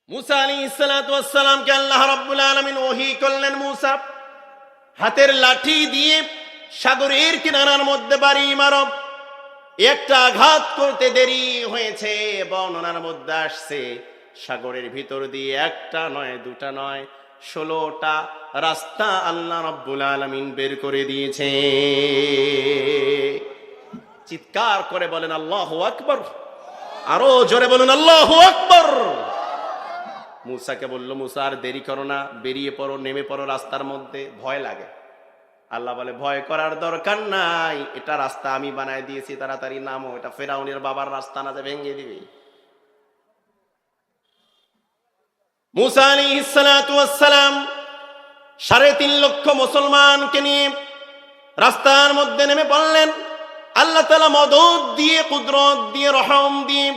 মুসা আলাইহিস সালাতু ওয়াস সালামকে আল্লাহ রাব্বুল আলামিন ওহী করলেন, মুসা হাতের লাঠি দিয়ে সাগরের কিনারার মধ্যে বাড়ি মারো। একটা আঘাত করতে দেরি হয়েছে, বর্ণনার মধ্যে আসছে সাগরের ভিতর দিয়ে একটা নয়, দুটা নয়, 16টা রাস্তা আল্লাহ রাব্বুল আলামিন বের করে দিয়েছে। চিৎকার করে বলেন আল্লাহু আকবার, আরো জোরে বলুন আল্লাহু আকবার। মুসাকে বলল, মুসা আর দেরি করো না, বেরিয়ে পড়ো, নেমে পড়ো রাস্তার মধ্যে। ভয় লাগে। আল্লাহ বলে ভয় করার দরকার নাই, এটা রাস্তা আমি বানায় দিয়েছি, তাড়াতাড়ি নামো, এটা ফেরাউনের বাবার রাস্তা না, যে ভেঙে দিবে। মুসা আলাইহিস সালাতু ওয়াস সালাম 3.5 লক্ষ মুসলমানকে নিয়ে রাস্তার মধ্যে নেমে পড়লেন। আল্লাহ তাআলা মদদ দিয়ে, কুদরত দিয়ে, রহম দিয়ে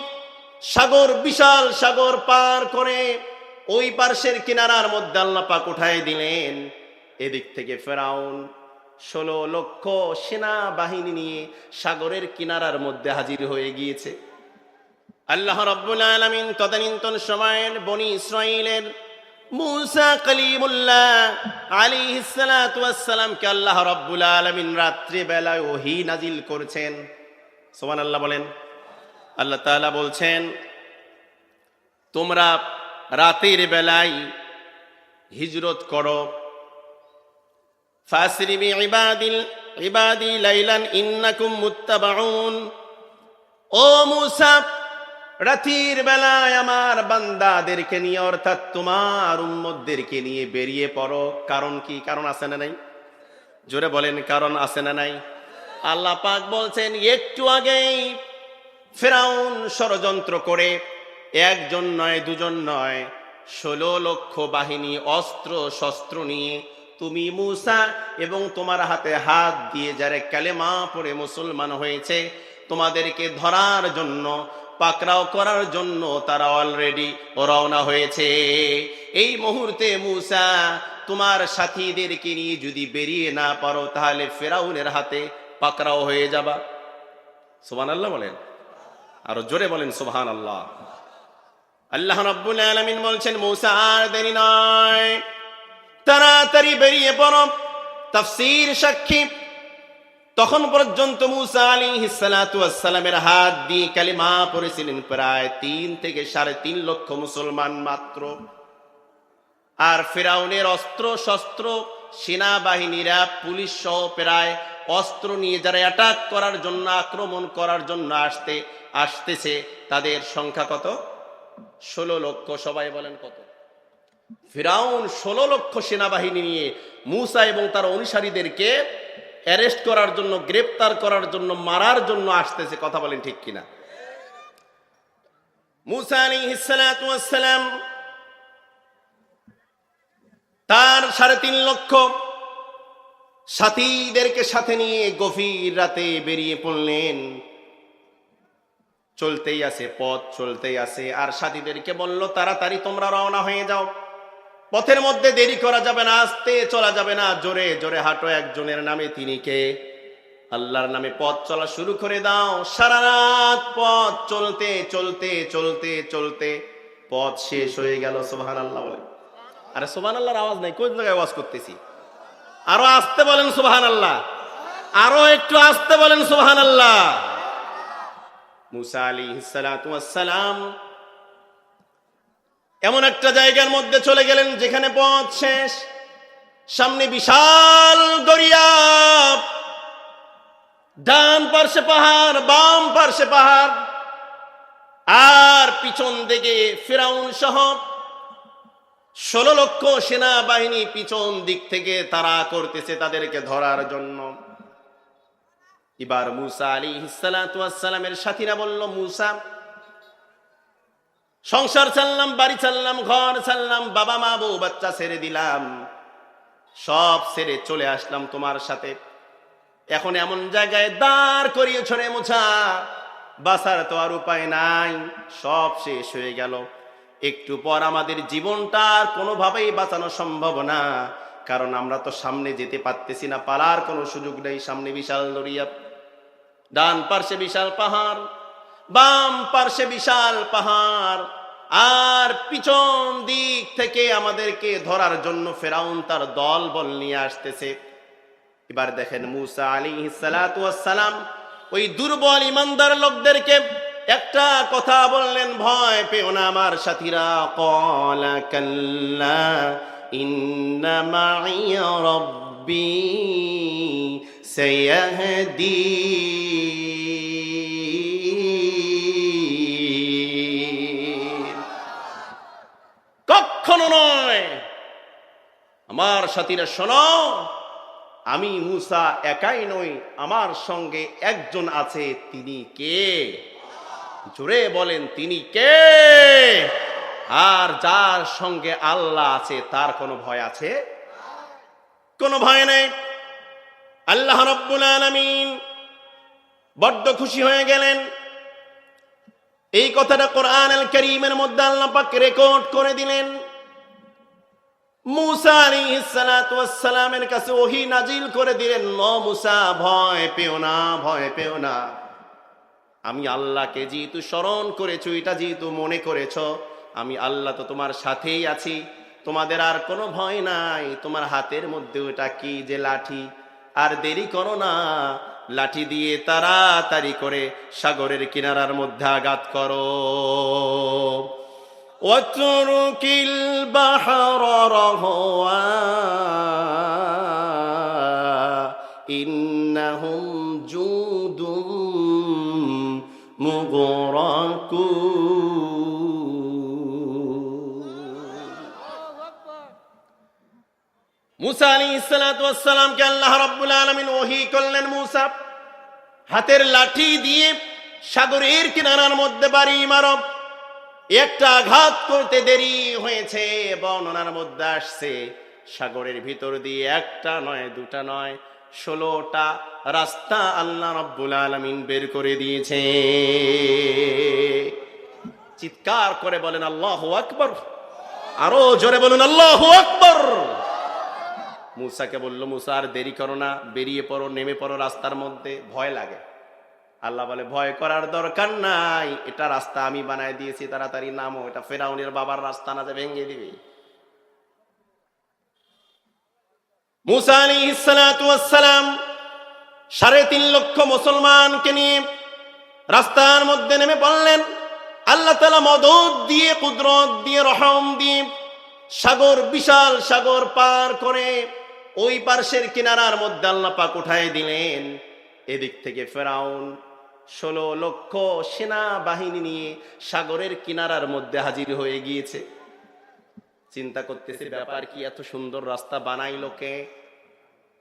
সাগর, বিশাল সাগর পার করে ওই পার্শ্বের কিনারার মধ্যে আল্লাহ পাক উঠায় দিলেন। এদিক থেকে ফেরাউন 16 লক্ষ সেনা বাহিনী নিয়ে সাগরের কিনারার মধ্যে হাজির হয়ে গিয়েছে। আল্লাহ রাব্বুল আলামিন তদানীন্তন সময়ের বনি ইসরাইলের মুসা কালিমুল্লাহ আলাইহিস সালাতু ওয়াস সালামকে আল্লাহ রাব্বুল আলামিন রাত্রি বেলায় ওহী নাজিল করেছেন। সুবহানাল্লাহ বলেন। আল্লাহ তাআলা বলছেন, তোমরা রাতের বেলায় হিজরত করো। ফাসরি বিইবাদি লাইলান ইন্নাকুম মুত্তাবাউন। ও মুসা, রাতের বেলায় আমার বান্দাদেরকে নিয়ে, অর্থাৎ তোমার উম্মতদেরকে নিয়ে বেরিয়ে পড়ো। কারণ কি? কারণ আছে না নাই? জোরে বলেন, কারণ আছে না নাই? আল্লাহ পাক বলছেন, একটু আগেই ফেরাউন ষড়যন্ত্র করে একজন নয়, দুজন নয়, 16 লক্ষ বাহিনী, অস্ত্র শস্ত্র নিয়ে তুমি মুসা এবং তোমার হাতে হাত দিয়ে যারা কালেমা পড়ে মুসলমান হয়েছে, তোমাদেরকে ধরার জন্য, পাকড়াও করার জন্য তারা অলরেডি রওনা হয়েছে। এই মুহূর্তে মুসা, তোমার সাথীদেরকে নিয়ে যদি বেরিয়ে না পারো, তাহলে ফেরাউনের হাতে পাকড়াও হয়ে যাবা। সুবহানাল্লাহ বলেন, আরো জোরে বলেন সুবহানাল্লাহ। আল্লাহ রাব্বুল আলামিন বলছেন, মুসা আর দেরি নয়, তাড়াতাড়ি বেরিয়ে পড়ো। তাফসীর সাক্ষী, তখন পর্যন্ত মুসা আলাইহিস সালাতু ওয়াস সালামের হাত দিয়ে কালিমা পড়েছিলেন প্রায় 3 থেকে 3.5 লক্ষ মুসলমান মাত্র। আর ফিরাউনের অস্ত্র শস্ত্র, সেনাবাহিনীরা, পুলিশ সহ প্রায় অস্ত্র নিয়ে যারা অ্যাটাক করার জন্য, আক্রমণ করার জন্য আসতেছে, তাদের সংখ্যা কত? 16 লক্ষ। সবাই বলেন কত? ফিরাউন 16 লক্ষ সেনাবাহিনী নিয়ে মুসা এবং তার অনুসারীদেরকে অ্যারেস্ট করার জন্য, গ্রেপ্তার করার জন্য, মারার জন্য আসতেছে। কথা বলেন ঠিক কিনা? মুসা আলাইহিস সালাতু ওয়াস সালাম তার 3.5 লক্ষ সাথীদেরকে সাথে নিয়ে গভীর রাতে বেরিয়ে পড়লেন। চলতেই আছে, পথ চলতেই আছে। আর সাথীদেরকে বলল, তাড়াতাড়ি তোমরা রওনা হয়ে যাও, পথের মধ্যে দেরি করা যাবে না, আস্তে চলা যাবে না, জোরে জোরে হাঁটো। একজনের নামে, তিনি কে? আল্লাহর নামে পথ চলা শুরু করে দাও। সারা রাত পথ চলতে চলতে চলতে চলতে পথ শেষ হয়ে গেল। সুবহানাল্লাহ বলেন। আরে সুবহানাল্লাহর আওয়াজ নাই, কোন জায়গায় আওয়াজ করতেছি? আরো আস্তে বলেন সুবহানাল্লাহ, আরো একটু আস্তে বলেন সুবহানাল্লাহ। মুসা আলাইহিস সালাতু ওয়াস সালাম এমন একটা জায়গার মধ্যে চলে গেলেন যেখানে পথ শেষ। সামনে বিশাল দরিয়া, ডান পার্শ্বে পাহাড়, বাম পার্শ্বে পাহাড়, আর পিছন দিকে ফিরাউন সহ 16 লক্ষ সেনাবাহিনী পিছন দিক থেকে তাড়া করতেছে তাদেরকে ধরার জন্য। এবার মুসা আলাইহিস সালাতু ওয়াস সালামের সাথীরা বলল, মুসা, সংসার ছাড়লাম, বাড়ি ছাড়লাম, ঘর ছাড়লাম, বাবা মা বউ বাচ্চা ছেড়ে দিলাম, সব ছেড়ে চলে আসলাম তোমার সাথে। এখন এমন জায়গায় দাঁড় করিয়েছ রে মুসা, বাঁচার তো আর উপায় নাই, সব শেষ হয়ে গেল। একটু পর আমাদের জীবনটা আর কোনোভাবেই বাঁচানো সম্ভব না, কারণ আমরা তো সামনে যেতে পারতেছি না, পালার কোনো সুযোগ নেই। সামনে বিশাল দরিয়া, ডান পার্শ্বে বিশাল পাহাড়, বাম পার্শ্বে বিশাল পাহাড়, আর পিছন দিক থেকে আমাদেরকে ধরার জন্য ফেরাউন তার দল বল নিয়ে আসতেছে। এবার দেখেন মুসা আলাইহিস সালাতু ওয়াস সালাম ওই দুর্বল ইমানদার লোকদেরকে একটা কথা বললেন, ভয় পেও না আমার সাথীরা। ক্বালা কাল্লা ইন্না মাইয়া রাব্বী সায়াহদীন। কখনো নয় আমার সাথীরা, শোনো, আমি মুসা একাই নই, আমার সঙ্গে একজন আছে। তিনি কে? জোরে বলেন, তিনি কে? আর যার সঙ্গে আল্লাহ আছে তার কোনো ভয় আছে? কোনো ভয় নেই। আল্লাহ রাব্বুল আলামিন বড্ড খুশি হয়ে গেলেন। এই কথাটা কোরআনুল কারীমের মধ্যে আল্লাহ পাক রেকর্ড করে দিলেন। মুসা আলাইহিস সালাতু ওয়াস সালামের কাছে ওহী নাজিল করে দিলেন, ও মুসা, ভয় পেও না, ভয় পেও না। আমি আল্লাহকে যেহেতু স্মরণ করেছো, এটা যেহেতু মনে করেছো, আমি আল্লাহ তো তোমার সাথেই আছি, তোমাদের আর কোনো ভয় নাই। তোমার হাতের মধ্যে ওটা কি যে লাঠি, আর দেরি করো না, লাঠি দিয়ে তাড়াতাড়ি করে সাগরের কিনারার মধ্যে আঘাত করো। ওয়াতরুকিল বাহরা রাহওয়া ইন্নাহুম জুদুম মুগরাকুন। মুসা আলাইহিস সালাতু ওয়াস সালামকে আল্লাহ রাব্বুল আলামিন ওহী করলেন, মুসা হাতের লাঠি দিয়ে সাগরের কিনারার মধ্যে বাড়ি মারো। একটা আঘাত করতে দেরি হয়েছে। বর্ণনার মধ্যে আসছে সাগরের ভিতর দিয়ে একটা নয়, দুটা নয়, 16টা রাস্তা আল্লাহ রাব্বুল আলামিন বের করে দিয়েছে। চিৎকার করে বলেন আল্লাহু আকবার। আরো জোরে বলুন আল্লাহু আকবার। মুসাকে বলল, মুসা আর দেরি করো না, বেরিয়ে পড়ো, নেমে পড়ো রাস্তার মধ্যে। ভয় লাগে। আল্লাহ বলে, ভয় করার দরকার নাই, এটা রাস্তা আমি বানায় দিয়েছি, তাড়াতাড়ি নামো। এটা ফেরাউনের বাবার রাস্তা না যে ভেঙে দিবে। মুসা আলাইহিস সালাতু ওয়াস সালাম 3.5 লক্ষ মুসলমানকে নিয়ে রাস্তার মধ্যে নেমে পড়লেন। আল্লাহ তাআলা মদদ দিয়ে, কুদরত দিয়ে, রহম দিয়ে সাগর, বিশাল সাগর পার করে ওই পার্শ্বের কিনারার মধ্যে আল্লাহ পাক উঠায় দিলেন। এদিক থেকে ফেরাউন 16 লক্ষ সেনা বাহিনী নিয়ে সাগরের কিনারার মধ্যে হাজির হয়ে গিয়েছে। চিন্তা করতেছে, ব্যাপার কি, এত সুন্দর রাস্তা বানাইলো কে?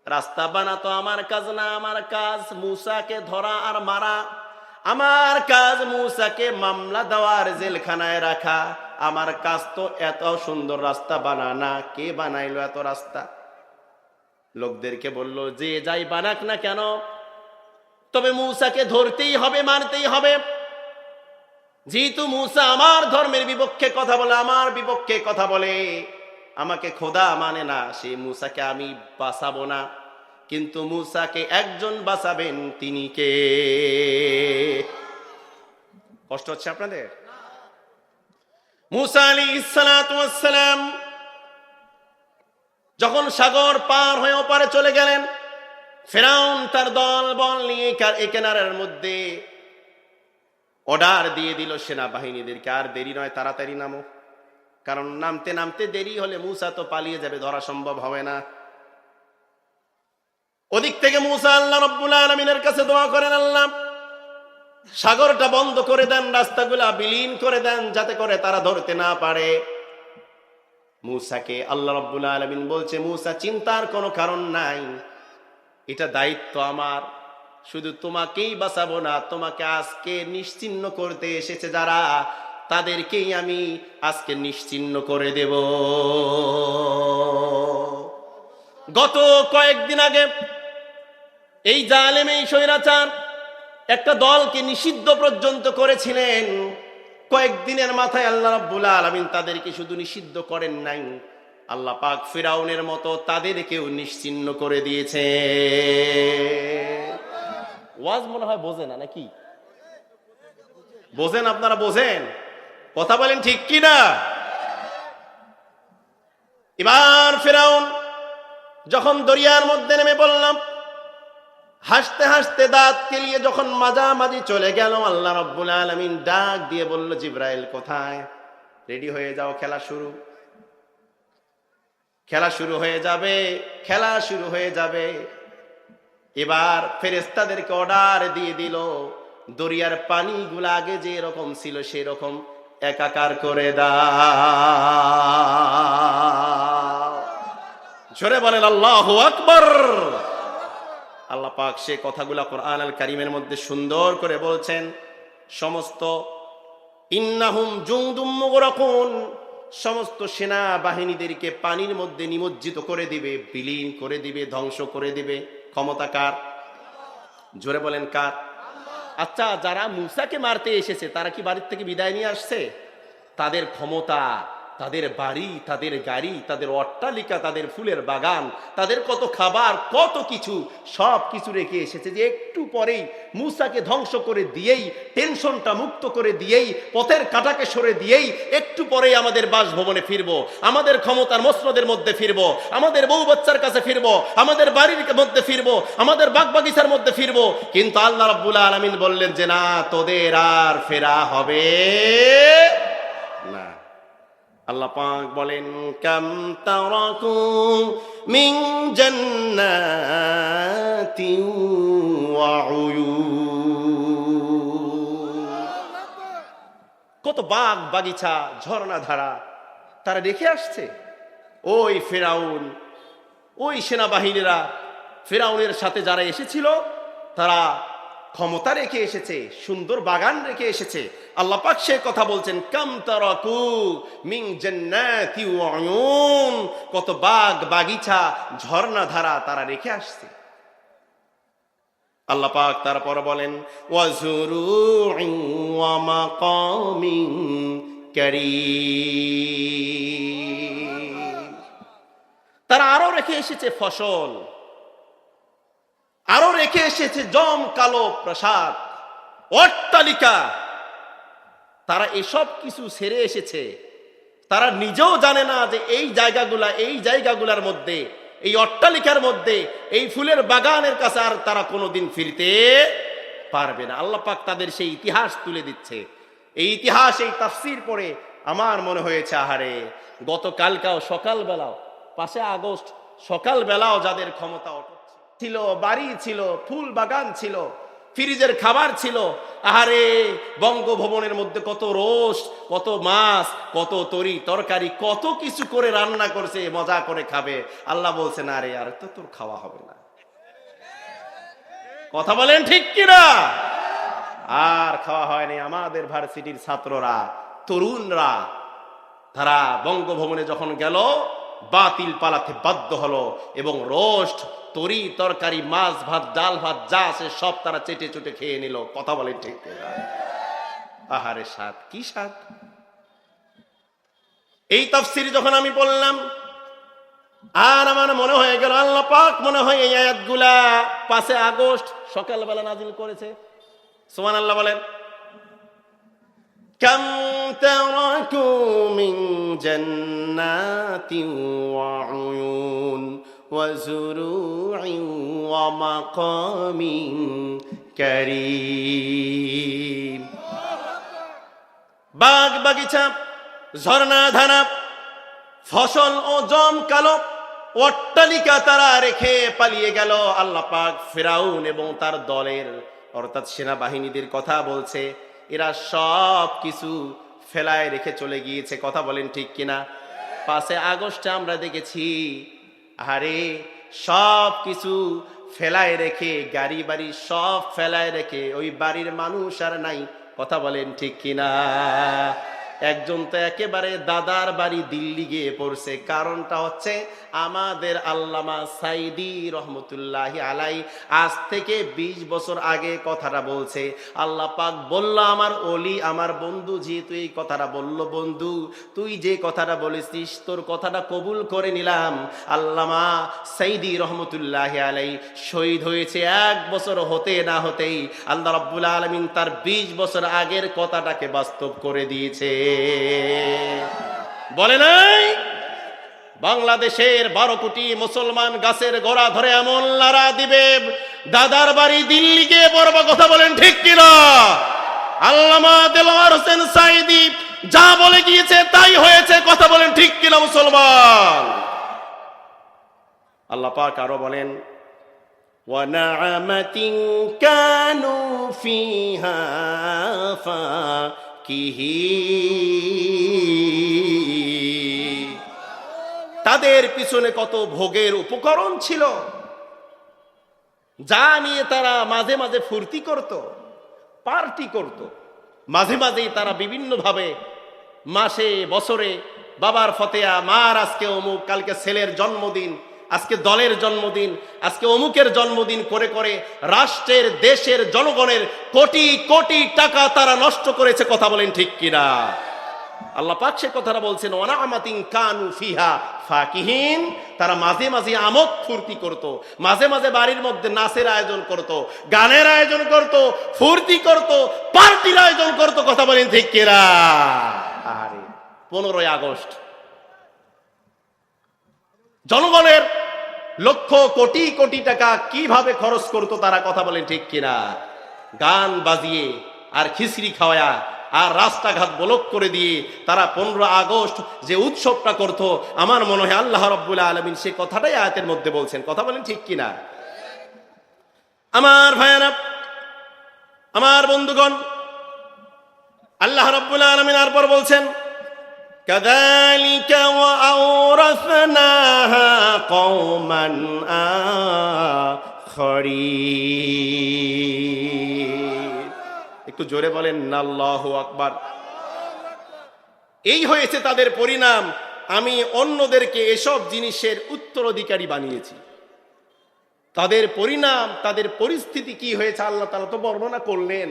রাস্তা বানাতো আমার কাজ না, আমার কাজ মুসাকে ধরা আর মারা। আমার কাজ মুসাকে মামলা দেওয়ার, জেলখানায় রাখা। আমার কাজ তো এত সুন্দর রাস্তা বানানা। কে বানাইলো এত রাস্তা? লোকদেরকে বলল, যে যাই বানাক না কেন, তবে মুসাকে ধরতেই হবে, মারতেই হবে। যেহেতু মুসা আমার ধর্মের বিপক্ষে কথা বলে, আমার বিপক্ষে কথা বলে, আমাকে খোদা মানে না, সেই মুসাকে আমি বাঁচাবো না। কিন্তু মুসাকে একজন বাঁচাবেন, তিনি কে? কষ্ট হচ্ছে আপনাদের? মুসা আলাইহিস সালাতু ওয়াস সালাম যখন সাগর পার হয়ে ওপারে চলে গেলেন, ফেরাউন তার দল বল নিয়ে এই কিনারার মধ্যে অর্ডার দিয়ে দিল সেনাবাহিনীদেরকে, আর দেরি নয়, তাড়াতাড়ি নামো। কারণ নামতে নামতে দেরি হলে মুসা তো পালিয়ে যাবে, ধরা সম্ভব হবে না। ওদিক থেকে মুসা আল্লাহ রাব্বুল আলামিনের কাছে দোয়া করেন, আল্লাহ সাগরটা বন্ধ করে দেন, রাস্তাগুলা বিলীন করে দেন, যাতে করে তারা ধরতে না পারে। মুসাকে আল্লাহ রাব্বুল আলামিন বলছে, মুসা চিন্তার কোনো কারণ নাই, এটা দায়িত্ব আমার। শুধু তোমাকেই বাঁচাবো না, তোমাকে আজকে নিশ্চিহ্ন করতে এসেছে যারা, তাদেরকেই আমি আজকে নিশ্চিহ্ন করে দেব। গত কয়েকদিন আগে এই জালেম, এই স্বৈরাচার একটা দলকে নিষিদ্ধ পর্যন্ত করেছিলেন। কয়েকদিনের মাথায় আল্লাহ রাব্বুল আলামিন তাদেরকে শুধু নিষিদ্ধ করেন নাই, আল্লাহ পাক ফিরাউনের মতো তাদেরকেও নিশ্চিহ্ন করে দিয়েছে। ওয়াজ মনে হয় বোঝে না নাকি? বোঝেন আপনারা? বোঝেন? কথা বলেন ঠিক কিনা? এবার ফিরআউন যখন দরিয়ার মধ্যে নেমে পড়লাম, হাসতে হাসতে দাঁত কেলিয়ে যখন মাঝামাঝি চলে গেল, আল্লাহ রাব্বুল আলামিন ডাক দিয়ে বলল, জিবরাইল কোথায়? রেডি হয়ে যাও, খেলা শুরু। খেলা শুরু হয়ে যাবে, খেলা শুরু হয়ে যাবে। এবার ফেরেশতাদেরকে অর্ডার দিয়ে দিল, দরিয়ার পানিগুলো আগে যে রকম ছিল সেরকম একাকার করে দাও। জোরে বলেন আল্লাহু আকবার। আল্লাহ পাক সে কথাগুলা কোরআন আল কারীমের মধ্যে সুন্দর করে বলছেন। সমস্ত ইন্নাহুম জুনদুম মুগরাকুন, সমস্ত সেনা বাহিনীদেরকে পানির মধ্যে নিমজ্জিত করে দিবে, বিলীন করে দিবে, ধ্বংস করে দিবে। ক্ষমতা কার? জোরে বলেন কার? আচ্ছা, যারা মূসাকে মারতে এসেছে তারা কি বাড়ির থেকে বিদায় নিয়ে আসছে? তাদের ক্ষমতা, তাদের বাড়ি, তাদের গাড়ি, তাদের অট্টালিকা, তাদের ফুলের বাগান, তাদের কত খাবার, কত কিছু, সব কিছু রেখে এসেছে যে একটু পরেই মূসাকে ধ্বংস করে দিয়েই, টেনশনটা মুক্ত করে দিয়েই, পথের কাঁটাকে সরে দিয়েই একটু পরেই আমাদের বাসভবনে ফিরবো, আমাদের ক্ষমতার মসনদের মধ্যে ফিরবো, আমাদের বউ বাচ্চার কাছে ফিরবো, আমাদের বাড়ির মধ্যে ফিরবো, আমাদের বাগবাগিচার মধ্যে ফিরবো। কিন্তু আল্লাহ রাব্বুল আলামিন বললেন যে না, তোদের আর ফেরা হবে না। আল্লাহ পাক বলেন, কাম তারাকু মিন জান্নাতিন ওয়া উয়ুন, কত বাগ বাগিচা, ঝর্ণা ধারা তারা রেখে আসছে। ওই ফেরাউন, ওই সেনাবাহিনীরা, ফেরাউনের সাথে যারা এসেছিল তারা ক্ষমতা রেখে এসেছে, সুন্দর বাগান রেখে এসেছে। আল্লাহ পাক সে কথা বলছেন, কাম তারাকু মিন জান্নাতি ওয়া উয়ুন, কত বাগ বাগিচা, ঝর্ণা ধারা তারা রেখে আসছে। আল্লাহ পাক তারপর বলেন, ওয়া যুরু'in ওয়া মাকামিন কারীম, তারা আরো রেখে এসেছে ফসল, আরো রেখে এসেছে জমকালো প্রাসাদ, অট্টালিকা। তারা এসব কিছু ছেড়ে এসেছে। তারা নিজেও জানে না যে এই জায়গাগুলার মধ্যে, এই অট্টালিকার মধ্যে, এই ফুলের বাগানের কাছে আর তারা কোনোদিন ফিরতে পারবে না। আল্লাহ পাক তাদের সেই ইতিহাস তুলে দিচ্ছে। এই ইতিহাস, এই তাফসীর পড়ে আমার মনে হয়েছে, আহারে, গতকালকাও সকালবেলাও 5 আগস্ট সকালবেলাও যাদের ক্ষমতা ছিল, বাড়ি ছিল, ফুল বাগান ছিল, ফ্রিজের খাবার ছিল, আহারে, বঙ্গভবনের মধ্যে কত রোস্ট, কত মাছ, কত তরি তরকারি, কত কিছু করে রান্না করছে, মজা করে খাবে। আল্লাহ বলছে, না রে, আর তো তোর খাওয়া হবে না। কথা বলেন ঠিক কিনা? আর খাওয়া হয়নি। আমাদের ভার্সিটির ছাত্ররা, তরুণরা, তারা বঙ্গভবনে যখন গেল, বাতিল পালাতে বাধ্য হলো এবং রোস্ট, তরি তরকারি, মাছ ভাত, ডাল ভাত যা আছে সব তারা চেটে চুটে খেয়ে নিল। কথা বলে ঠিক? আহারে, স্বাদ, কি স্বাদ! এই তাফসীর যখন আমি বললাম, আর আমার মনে হয়ে গেল আল্লাহ পাক মনে হয় এই আয়াতগুলা 5 আগস্ট সকালবেলা নাজিল করেছে। সুবহানাল্লাহ বলেন। কাম তারাকু মিন জান্নাতিন ওয়া উয়ুন ওয়া যুরু'in ওয়া মাকামিন কারীম, বাগ বাগিচা, ঝর্ণা ধারা, ফসল ও জমকালো অট্টালিকা তারা রেখে পালিয়ে গেল। আল্লাহ পাক ফিরাউন এবং তার দলের, অর্থাৎ সেনাবাহিনীদের কথা বলছে। এরা সব কিছু ফেলায় রেখে চলে গিয়েছে। কথা বলেন ঠিক কিনা? 5 আগস্টে আমরা দেখেছি, আরে, সব কিছু ফেলায় রেখে, গাড়ি বাড়ি সব ফেলায় রেখে, ওই বাড়ির মানুষ আর নাই। কথা বলেন ঠিক কিনা? একজন তো একেবারে দাদার বাড়ি দিল্লি গিয়ে পড়ছে। কারণটা হচ্ছে আমাদের আল্লামা সাইদি রহমতুল্লাহি আলাই আজ থেকে 20 বছর আগে কথাটা বলছে। আল্লাহ পাক বলল, আমার ওলি, আমার বন্ধু, যেহেতু এই কথাটা বলল, বন্ধু তুই যে কথাটা বলেছিস তোর কথাটা কবুল করে নিলাম। আল্লামা সাইদি রহমতুল্লাহি আলাই শহীদ হয়েছে 1 বছর হতে না হতেই আল্লাহ রাব্বুল আলামিন তার 20 বছর আগের কথাটাকে বাস্তব করে দিয়েছে। বলে নাই বাংলাদেশের 12 কোটি মুসলমান গাছের গোড়া ধরে এমন লারা দিবে দাদার বাড়ি দিল্লি গিয়ে পড়বা। কথা বলেন ঠিক কিনা? আল্লামা দেলোয়ার হোসেন সাঈদী যা বলে গিয়েছে তাই হয়েছে। কথা বলেন ঠিক কিনা মুসলমান? আল্লাহ পাক আরো বলেন وَنَعْمَةٍ كَانُوا فِيهَا فَاكِهِينَ। তাদের পিছনে কত ভোগের উপকরণ ছিল যা নিয়ে তারা মাঝে মাঝে ফুর্তি করত, পার্টি করত। মাঝে মাঝেই তারা বিভিন্ন ভাবে মাসে বছরে বাবার ফতেয়া, মার আজকে অমুক, কালকে ছেলের জন্মদিন, আজকে দলের জন্মদিন, আজকে অমুকের জন্মদিন করে করে রাষ্ট্রের, দেশের, জনগণের কোটি কোটি টাকা তারা নষ্ট করেছে। কথা বলেন ঠিক কিনা? আল্লাহ পাক সে কথাটা বলছেন ওয়ানামাতিন কানু ফিহা ফাকিহিন। তারা মাঝে মাঝে আমোদ ফুর্তি করত, মাঝে মাঝে বাড়ির মধ্যে নাচের আয়োজন করত, গানের আয়োজন করত, ফুর্তি করত, পার্টির আয়োজন করত। কথা বলেন ঠিক কিনা? আরে 15ই আগস্ট জনগণের লক্ষ কোটি কোটি টাকা কিভাবে খরচ করত তারা। কথা বলেন ঠিক কিনা? গান বাজিয়ে আর খিচড়ি খাওয়া আর রাস্তাঘাট ব্লক করে দিয়ে তারা 15 আগস্ট যে উৎসবটা করত, আমার মনে হয় আল্লাহ রাব্বুল আলামিন সে কথাটাই আয়াতের মধ্যে বলছেন। কথা বলেন ঠিক কিনা? আমার ভাইয়েরা, আমার বন্ধুগণ, আল্লাহ রাব্বুল আলামিন আরপর বলছেন কাযালিকা ওয়া আওরাসনাহা কওমান আখরিন। একটু জোরে বলেন না আল্লাহু আকবার। এই হয়েছে তাদের পরিণাম। আমি অন্যদেরকে এসব জিনিসের উত্তরাধিকারী বানিয়েছি। তাদের পরিণাম, তাদের পরিস্থিতি কি হয়েছে আল্লাহ তাআলা তো বর্ণনা করলেন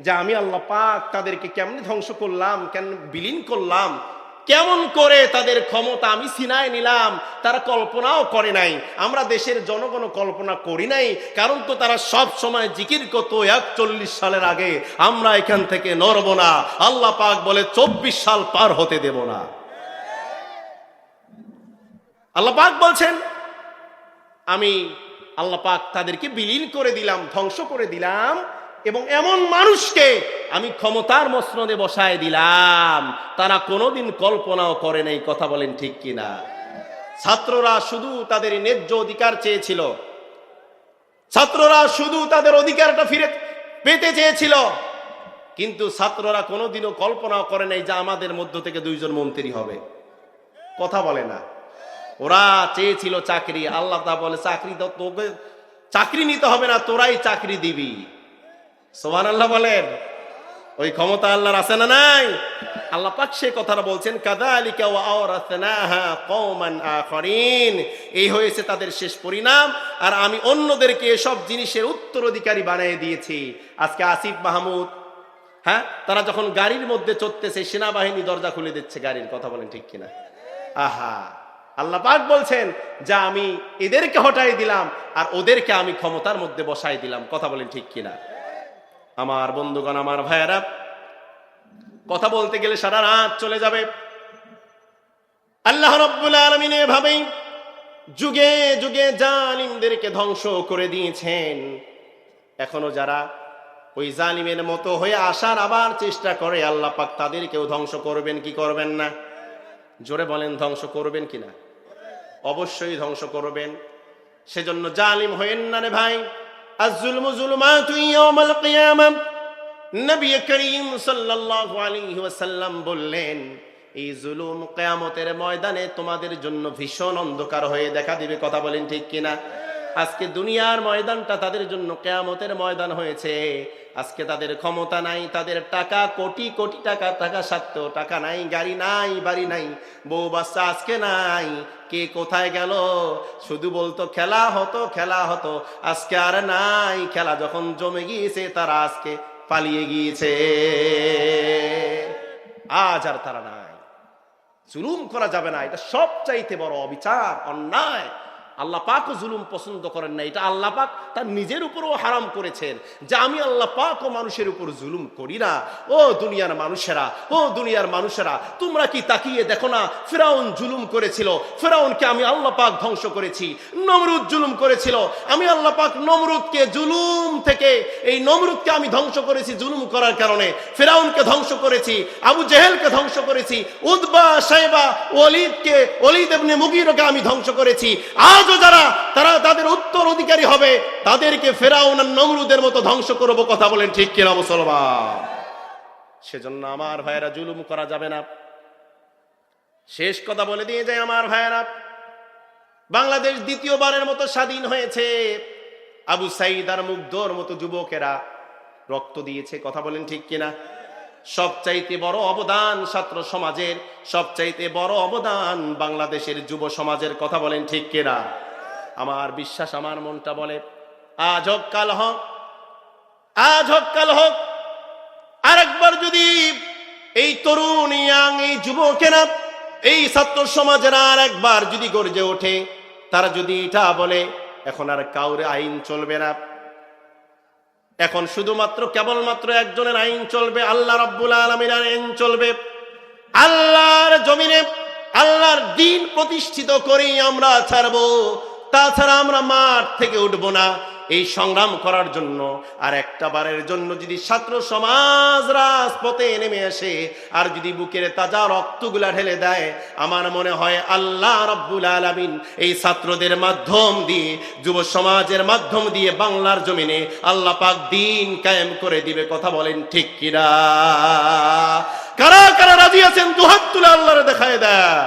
যে আমি আল্লাহ পাক তাদেরকে কেমন ধ্বংস করলাম, কেন বিলীন করলাম, কেমন করে তাদের ক্ষমতা আমি ছিনায় নিলাম। তারা কল্পনাও করে নাই, আমরা দেশের জনগণ কল্পনা করি নাই। কারণ তো তারা সব সময় জিকির করত 41 সালের আগে আমরা এখান থেকে নড়ব না। আল্লাহ পাক বলে 24 সাল পার হতে দেব না। আল্লাহ পাক বলছেন আমি আল্লাহ পাক তাদেরকে বিলীন করে দিলাম, ধ্বংস করে দিলাম, এবং এমন মানুষকে আমি ক্ষমতার মসনদে বসায় দিলাম তারা কোনোদিন কল্পনাও করে নাই। কথা বলেন ঠিক কিনা? ছাত্ররা শুধু তাদের ন্যায্য অধিকার চেয়েছিল, ছাত্ররা শুধু তাদের অধিকারটা ফিরে পেতে চেয়েছিল, কিন্তু ছাত্ররা কোনোদিনও কল্পনাও করে নাই যে আমাদের মধ্য থেকে 2 জন মন্ত্রী হবে। কথা বলে না। ওরা চেয়েছিল চাকরি। আল্লাহ তা বলে চাকরি তো তোকে চাকরি নিতে হবে না, তোরাই চাকরি দিবি। সুবহানাল্লাহ বলেন। ওই ক্ষমতা আল্লাহর আছে না নাই? আল্লাহ পাক সে কথাটা বলছেন কাযালিকা ওয়া আওরাসনাহা কওমান আখরিন। এই হয়েছে তাদের শেষ পরিণাম। আর আমি অন্যদেরকে এসব জিনিসের উত্তরাধিকারী বানিয়ে দিয়েছি। আজকে আসিফ মাহমুদ, হ্যাঁ, তারা যখন গাড়ির মধ্যে চড়তেছে সেনাবাহিনী দরজা খুলে দিচ্ছে গাড়ির। কথা বলেন ঠিক কিনা? আহা, আল্লাহ পাক বলছেন যে আমি এদেরকে হটাই দিলাম আর ওদেরকে আমি ক্ষমতার মধ্যে বসাই দিলাম। কথা বলেন ঠিক কিনা? আমার বন্ধুগণ, আমার ভাইয়েরা, কথা বলতে গেলে সারা রাত চলে যাবে। আল্লাহ রাব্বুল আলামিন এভাবেই যুগে যুগে জালিমদেরকে ধ্বংস করে দিয়েছেন। এখনো যারা ওই জালিমের মতো হয়ে আসার আবার চেষ্টা করে, আল্লাহ পাক তাদেরকেও ধ্বংস করবেন কি করবেন না? জোরে বলেন, ধ্বংস করবেন কিনা? অবশ্যই ধ্বংস করবেন। সেজন্য জালিম হয়েন না রে ভাই। আয-যুলমু যুলুমাতু ইয়াওমাল কিয়ামাহ। নবী করিম সাল্লাল্লাহু আলাইহি ওয়াসাল্লাম বললেন এই জুলুম কিয়ামতের ময়দানে তোমাদের জন্য ভীষণ অন্ধকার হয়ে দেখা দিবে। কথা বলেন ঠিক কিনা? আজকে দুনিয়ার ময়দানটা তাদের জন্য কিয়ামতের ময়দান হয়েছে। আজকে তাদের ক্ষমতা নাই, তাদের টাকা কোটি কোটি টাকা থাকা সত্ত্বেও টাকা নাই, গাড়ি নাই, বাড়ি নাই, বউ বাচ্চা আজকে নাই। কে কোথায় গেল? শুধু বলতো খেলা হতো খেলা হতো, আজকে আর নাই। খেলা যখন জমে গিয়েছে তারা আজকে পালিয়ে গিয়েছে। আজ আর তারা নাই। জুলুম করা যাবে না, এটা সবচাইতে বড় অবিচার, অন্যায়। আল্লাহ পাকও জুলুম পছন্দ করেন না, এটা আল্লাহ পাক তার নিজের উপরও হারাম করেছেন যে আমি আল্লাহ পাক ও মানুষের উপর জুলুম করি না। ও দুনিয়ার মানুষেরা, ও দুনিয়ার মানুষেরা, তোমরা কি তাকিয়ে দেখো না ফিরাউন জুলুম করেছিল, ফিরাউনকে আমি আল্লাহ পাক ধ্বংস করেছি। নমরুদ জুলুম করেছিল, আমি আল্লাহ পাক নমরুদকে জুলুম থেকে, এই নমরুদকে আমি ধ্বংস করেছি জুলুম করার কারণে, ফিরাউনকে ধ্বংস করেছি, আবু জেহেলকে ধ্বংস করেছি, উতবা সাইবা ওলীদ ইবনে মুগীরাকে আমি ধ্বংস করেছি। আজও যারা তারা তাদের উত্তর অধিকারী হবে তাদেরকে ফিরাউন আর নমরুদের মতো ধ্বংস করব। কথা বলেন ঠিক কিনা মুসলমান? সেজন্য আমার ভাইয়েরা জুলুম করা যাবে না। শেষ কথা বলে দিয়ে যায় আমার ভাইয়েরা, বাংলাদেশ দ্বিতীয়বারের মতো স্বাধীন হয়েছে। আবু সাইদ আর মুগ্ধর মতো যুবকেরা রক্ত দিয়েছে। কথা বলেন ঠিক কিনা? সবচাইতে বড় অবদান ছাত্র সমাজের, সবচাইতে বড় অবদান বাংলাদেশের যুব সমাজের। কথা বলেন ঠিক কিনা? আমার বিশ্বাস, আমার মনটা বলে আজ হোক কাল হোক, আজ হোক কাল হোক, আরেকবার যদি এই তরুণ ইয়াং এই যুবকেরা, এই ছাত্র সমাজের আর একবার যদি গর্জে ওঠে, তারা যদি এটা বলে এখন আর কাউরে আইন চলবে না, এখন শুধুমাত্র কেবলমাত্র একজনের আইন চলবে, আল্লাহ রাব্বুল আলামিনের আইন চলবে, আল্লাহর জমিনে আল্লাহর দ্বীন প্রতিষ্ঠিত করেই আমরা ছাড়বো, তাছাড়া আমরা মাঠ থেকে উঠবো না। এই সংগ্রাম করার জন্য আর একটা বারের জন্য যদি ছাত্র সমাজ রাজপথে নেমে আসে আর যদি বুকের তাজা রক্তগুলা ঢেলে দেয়, আমার মনে হয় আল্লাহ রাব্বুল আলামিন এই ছাত্রদের মাধ্যম দিয়ে, যুব সমাজের মাধ্যম দিয়ে বাংলার জমিনে আল্লাহ পাক দ্বীন কায়েম করে দিবে। কথা বলেন ঠিক কিনা? কারা কারা রাজি আছেন দুহাত তুলে আল্লাহরে দেখায় দেয়।